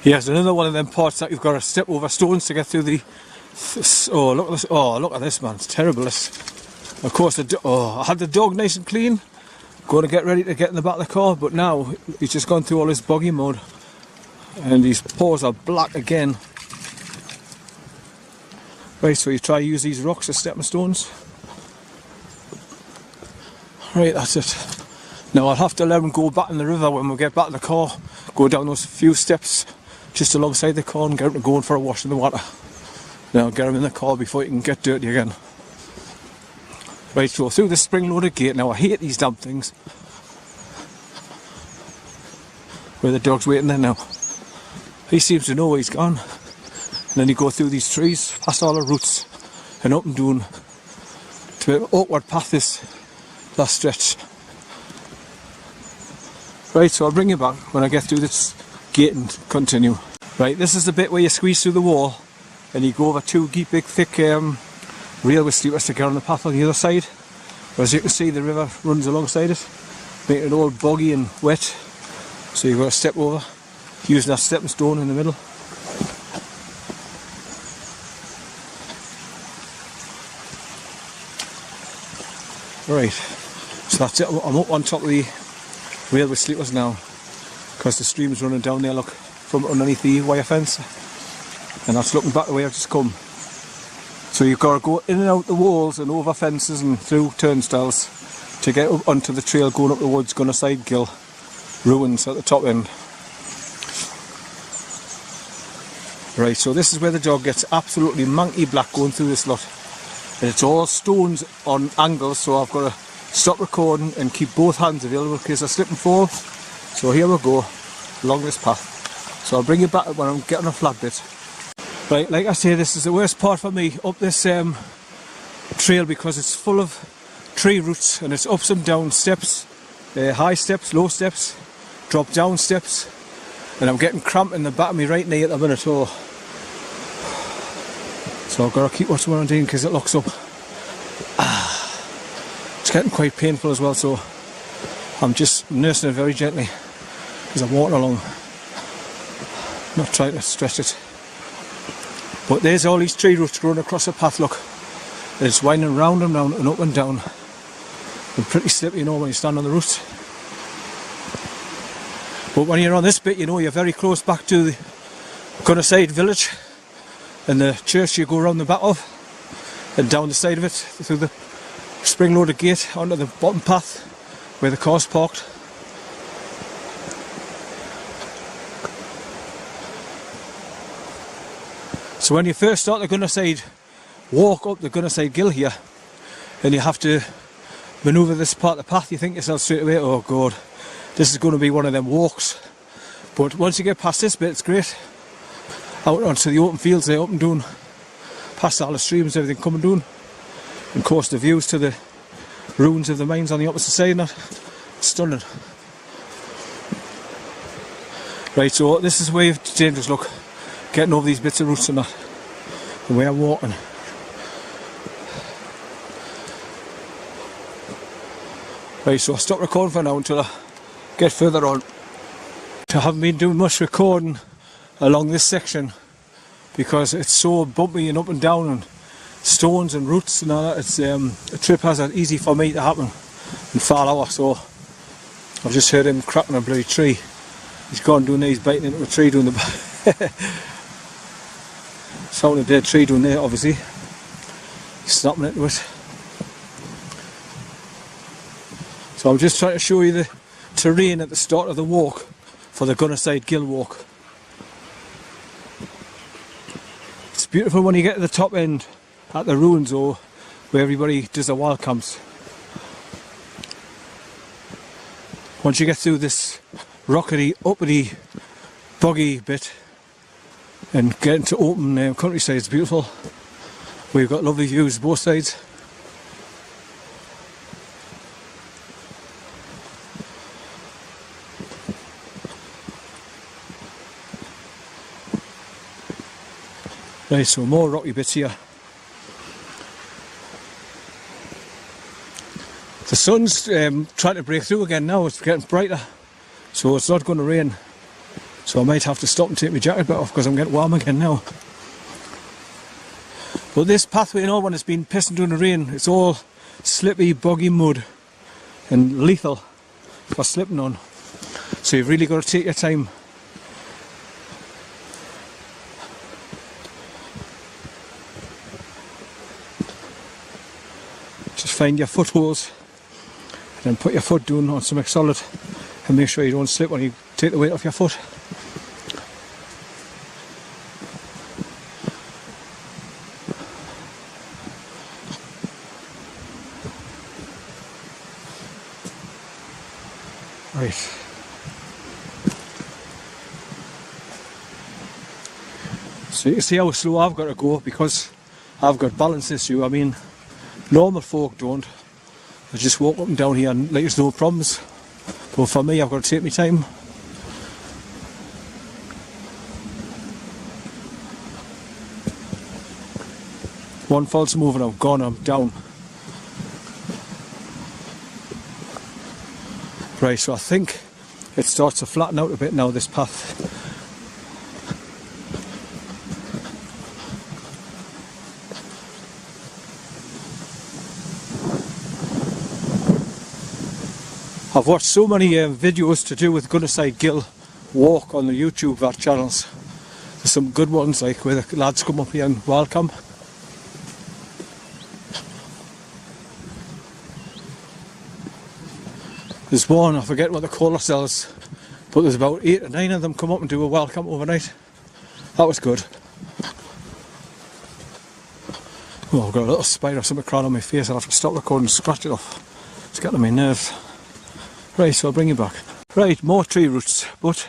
Yes, another one of them parts that you've got to step over stones to get through the... Oh, look at this. Oh, look at this, man. It's terrible, this. Of course, I had the dog nice and clean. Going to get ready to get in the back of the car, but now he's just gone through all his boggy mud. And his paws are black again. Right, so you try to use these rocks as stepping stones. Right, that's it. Now I'll have to let him go back in the river when we get back in the car. Go down those few steps just alongside the car and get him to go in for a wash in the water. Now get him in the car before he can get dirty again. Right, so through the spring-loaded gate. Now I hate these damn things. Where the dog's waiting there now. He seems to know where he's gone. And then you go through these trees, past all the roots, and up and down to an awkward path this last stretch. Right, so I'll bring you back when I get through this gate and continue. Right, this is the bit where you squeeze through the wall and you go over two big thick railway sleepers to get on the path on the other side. As you can see, the river runs alongside it, making it all boggy and wet. So you've got to step over, using that stepping stone in the middle. Right, so that's it. I'm up on top of the railway sleepers now, because the stream's running down there, look, from underneath the wire fence, and that's looking back the way I've just come. So you've got to go in and out the walls and over fences and through turnstiles to get up onto the trail going up the woods, Gunnerside Gill ruins at the top end. Right, so this is where the dog gets absolutely monkey black going through this lot. And it's all stones on angles, so I've got to stop recording and keep both hands available in case I slip and fall. So here we go, along this path. So I'll bring you back when I'm getting a flat bit. Right, like I say, this is the worst part for me up this trail because it's full of tree roots and it's ups and down steps, high steps, low steps, drop down steps, and I'm getting cramp in the back of my right knee at the minute. Oh. So I've got to keep watching what I'm doing because it locks up. It's getting quite painful as well, so I'm just nursing it very gently as I'm walking along, not trying to stretch it. But there's all these tree roots growing across the path, look. It's winding round and round and up and down. And pretty slippery, you know, when you stand on the roots. But when you're on this bit, you know, you're very close back to the Gunnerside village and the church you go around the back of and down the side of it through the spring-loaded gate onto the bottom path where the car's parked. So when you first start the Gunnerside walk up the Gunnerside Gill here and you have to manoeuvre this part of the path, you think to yourself straight away, oh god, this is going to be one of them walks. But once you get past this bit, it's great. Out onto the open fields there, up and down, past all the streams, everything coming down. And of course the views to the ruins of the mines on the opposite side, and that, stunning. Right, so this is where it's dangerous, look, getting over these bits of roots and that, the way I'm walking. Right, so I'll stop recording for now until I get further on. I haven't been doing much recording along this section because it's so bumpy and up and down and stones and roots and all that. It's a trip hazard, easy for me to happen and fall over. So I've just heard him cracking a bloody tree. He's gone down there, he's biting into a tree down the sound of a dead tree down there, obviously. He's snapping into it. So I'm just trying to show you the terrain at the start of the walk for the Gunnerside Gill walk. It's beautiful when you get to the top end at the ruins or where everybody does their wild camps. Once you get through this rockety, uppity, boggy bit and get into open countryside, it's beautiful. We've got lovely views both sides. Right, so more rocky bits here. The sun's trying to break through again now, it's getting brighter, so it's not going to rain So I might have to stop and take my jacket back off because I'm getting warm again now. But this pathway, you know, when it's been pissing down the rain, it's all slippy, boggy mud and lethal for slipping on. So you've really got to take your time. Just find your footholds and then put your foot down on something solid and make sure you don't slip when you take the weight off your foot. Right. So you can see how slow I've got to go because I've got balance issue. I mean, normal folk don't. They just walk up and down here and like there's no problems. But for me, I've got to take my time. One false move and I'm gone, I'm down. Right, so I think it starts to flatten out a bit now, this path. I've watched so many videos to do with Gunnerside Gill walk on the YouTube channels. There's some good ones like where the lads come up here and welcome. There's one, I forget what they call themselves, but there's about 8 or 9 of them come up and do a welcome overnight. That was good. Oh, I've got a little spider or something crawling on my face. I'll have to stop recording and scratch it off. It's getting on my nerves. Right, so I'll bring you back. Right, more tree roots, but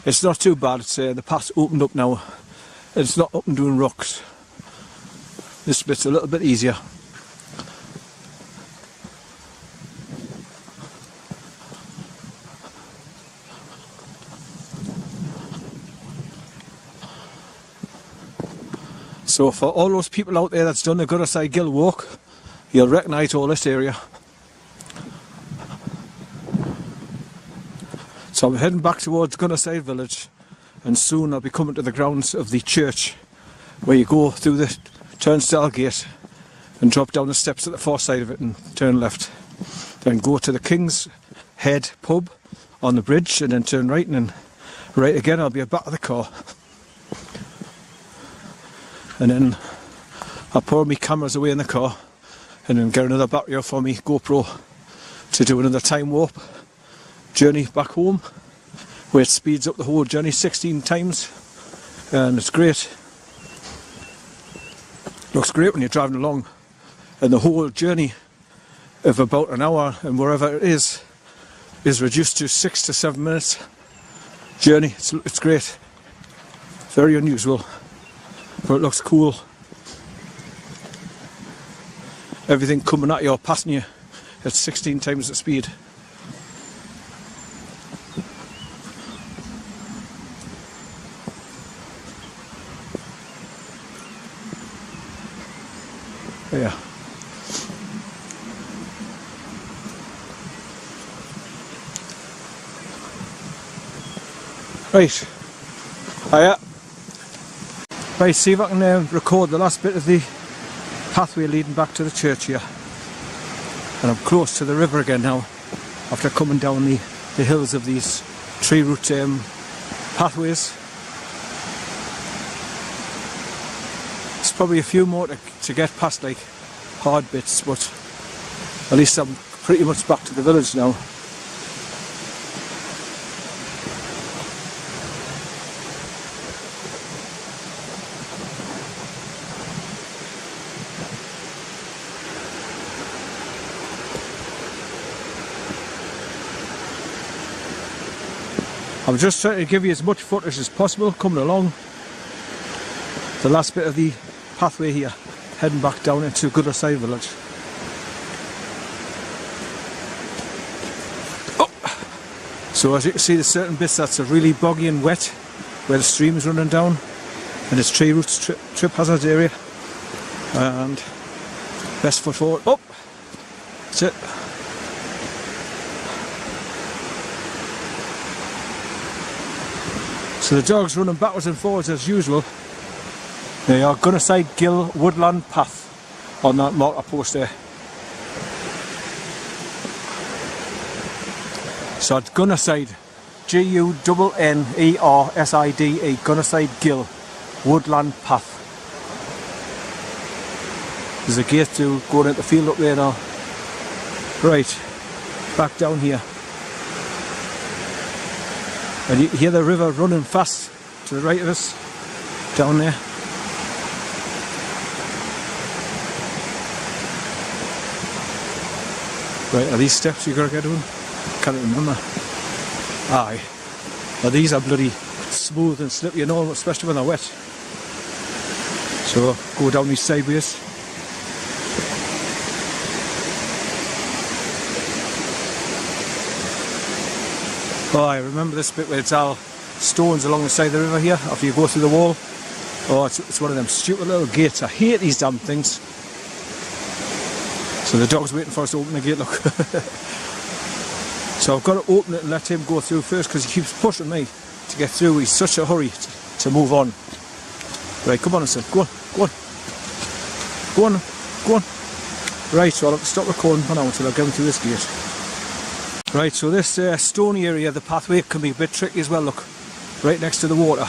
it's not too bad. It's the path's opened up now. It's not up and doing rocks. This bit's a little bit easier. So for all those people out there that's done the Gunnerside Gill walk, you'll recognise all this area. So I'm heading back towards Gunnerside Village and soon I'll be coming to the grounds of the church where you go through the turnstile gate and drop down the steps at the far side of it and turn left. Then go to the King's Head pub on the bridge and then turn right and then right again. I'll be back of the car. And then I'll pour my cameras away in the car and then get another battery for me GoPro to do another time warp journey back home where it speeds up the whole journey 16 times and it's great. Looks great when you're driving along, and the whole journey of about an hour and wherever it is reduced to 6 to 7 minutes journey. It's great. Very unusual. But it looks cool. Everything coming at you or passing you at 16 times the speed. Yeah. Right. Hiya. Right, see if I can record the last bit of the pathway leading back to the church here. And I'm close to the river again now, after coming down the hills of these tree root pathways. There's probably a few more to get past, like hard bits, but at least I'm pretty much back to the village now. I'm just trying to give you as much footage as possible coming along the last bit of the pathway here, heading back down into Gunnerside Village. Oh. So as you can see, there's certain bits that's really boggy and wet where the stream is running down, and it's tree roots, trip hazard area, and best foot forward. Oh, that's it. So the dog's running backwards and forwards as usual. There you are, Gunnerside Gill Woodland Path on that marker post there. So it's Gunnerside, Gunnerside, Gunnerside Gill Woodland Path. There's a gate to go into the field up there now. Right, back down here. And you hear the river running fast to the right of us, down there. Right, are these steps you gotta get on? Can't remember. Aye. Now these are bloody smooth and slippery and all, especially when they're wet. So go down these sideways. Oh, I remember this bit where it's all stones along the side of the river here after you go through the wall. Oh, it's one of them stupid little gates. I hate these damn things. So the dog's waiting for us to open the gate, look. So I've got to open it and let him go through first because he keeps pushing me to get through. He's such a hurry to move on. Right, come on, son. Go on, go on. Go on, go on. Right, so I'll have to stop recording for now until I get him through this gate. Right, so this stony area, the pathway can be a bit tricky as well, look. Right next to the water.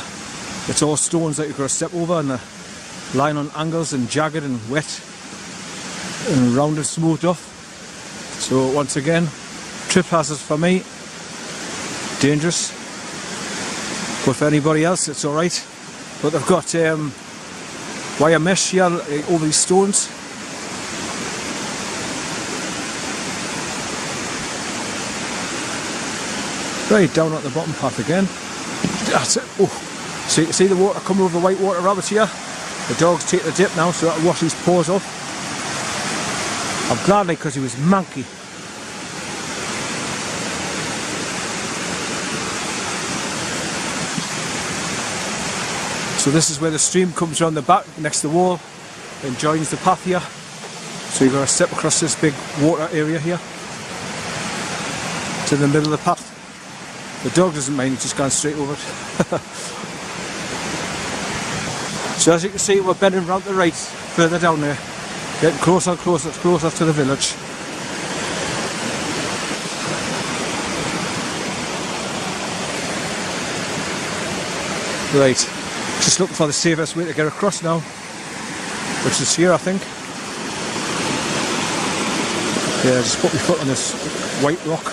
It's all stones that you've got to step over and lying on angles and jagged and wet and round and smoothed off. So once again, trip hazard for me. Dangerous. But for anybody else it's alright. But they've got wire mesh here over these stones. Right, down at the bottom path again. That's it. Oh, see the water coming over the white water rabbits here? The dog's taking a dip now, so that'll wash his paws off. I'm glad because he was manky. So this is where the stream comes around the back next to the wall and joins the path here. So you've got to step across this big water area here to the middle of the path. The dog doesn't mind, he's just gone straight over it. So as you can see, we're bending round to the right, further down there, getting closer and closer to the village. Right, just looking for the safest way to get across now, which is here, I think. Yeah, just put my foot on this white rock.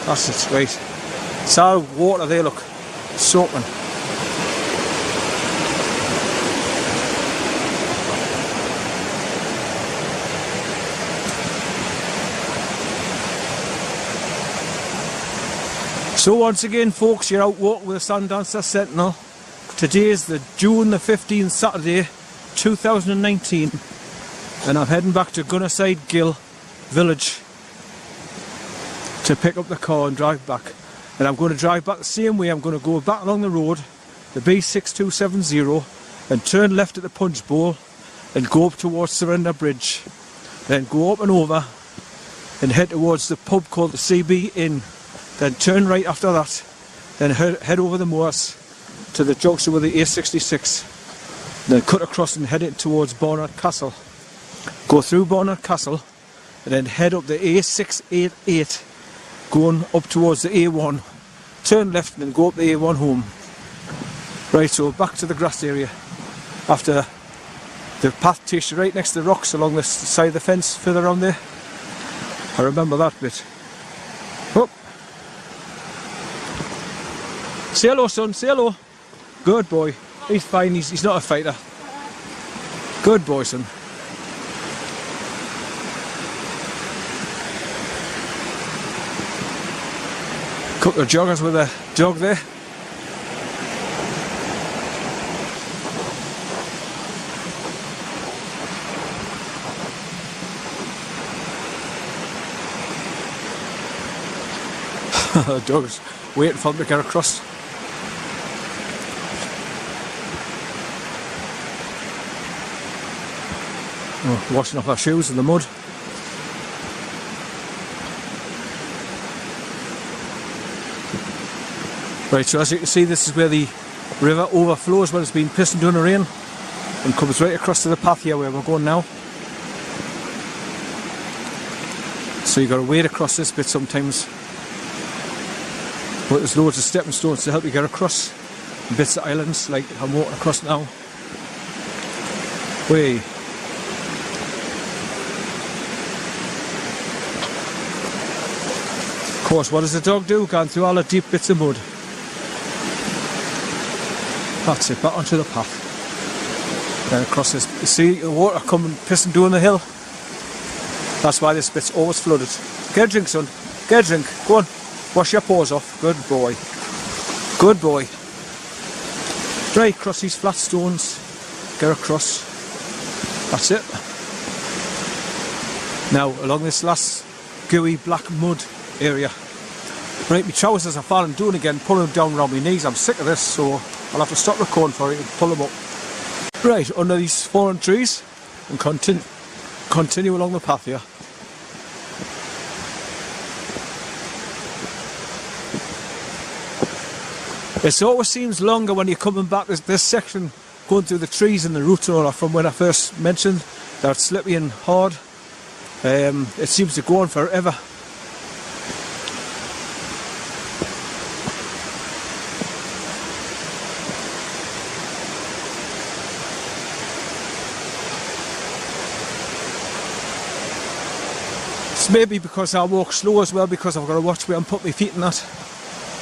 That's it, right. It's all water there, look, soaking. So once again folks, you're out walking with the Sundancer Sentinel. Today is the June the 15th, Saturday, 2019. And I'm heading back to Gunnerside Gill Village to pick up the car and drive back. And I'm going to drive back the same way. I'm going to go back along the road, the B6270, and turn left at the Punch Bowl and go up towards Surrender Bridge. Then go up and over and head towards the pub called the CB Inn. Then turn right after that. Then head over the moors to the junction with the A66. Then cut across and head it towards Barnard Castle. Go through Barnard Castle and then head up the A688. Going up towards the A1, turn left and then go up the A1 home. Right, so back to the grass area. After the path takes you right next to the rocks along the side of the fence further around there. I remember that bit. Oh. Say hello, son, say hello. Good boy. He's fine, he's not a fighter. Good boy, son. Couple of joggers with a dog there. The dog's waiting for them to get across. Oh, washing off our shoes in the mud. Right, so as you can see, this is where the river overflows when it's been pissing down the rain and comes right across to the path here where we're going now. So you've got to wade across this bit sometimes. But there's loads of stepping stones to help you get across. And bits of islands like I'm walking across now. Way. Of course, what does the dog do? Going through all the deep bits of mud. That's it, back onto the path. Then across this, you see the water coming pissing down the hill. That's why this bit's always flooded. Get a drink, son. Get a drink. Go on. Wash your paws off. Good boy. Good boy. Right, across these flat stones. Get across. That's it. Now, along this last gooey black mud area. Right, my trousers are falling down again, pulling them down around my knees. I'm sick of this, so I'll have to stop recording for it and pull them up. Right, under these fallen trees and continue along the path here. It always seems longer when you're coming back. This section going through the trees and the roots and all that from when I first mentioned that it's slippy and hard. It seems to go on forever. It's maybe because I walk slow as well, because I've got to watch where I'm putting my feet in that.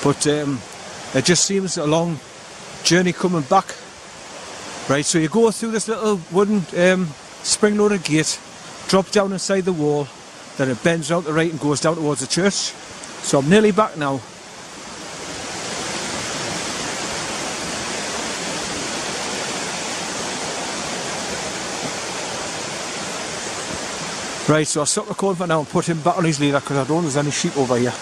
But it just seems a long journey coming back. Right, so you go through this little wooden spring-loaded gate, drop down inside the wall, then it bends out to the right and goes down towards the church. So I'm nearly back now. Right, so I'll stop recording for now and put him back on his leader because I don't think there's any sheep over here.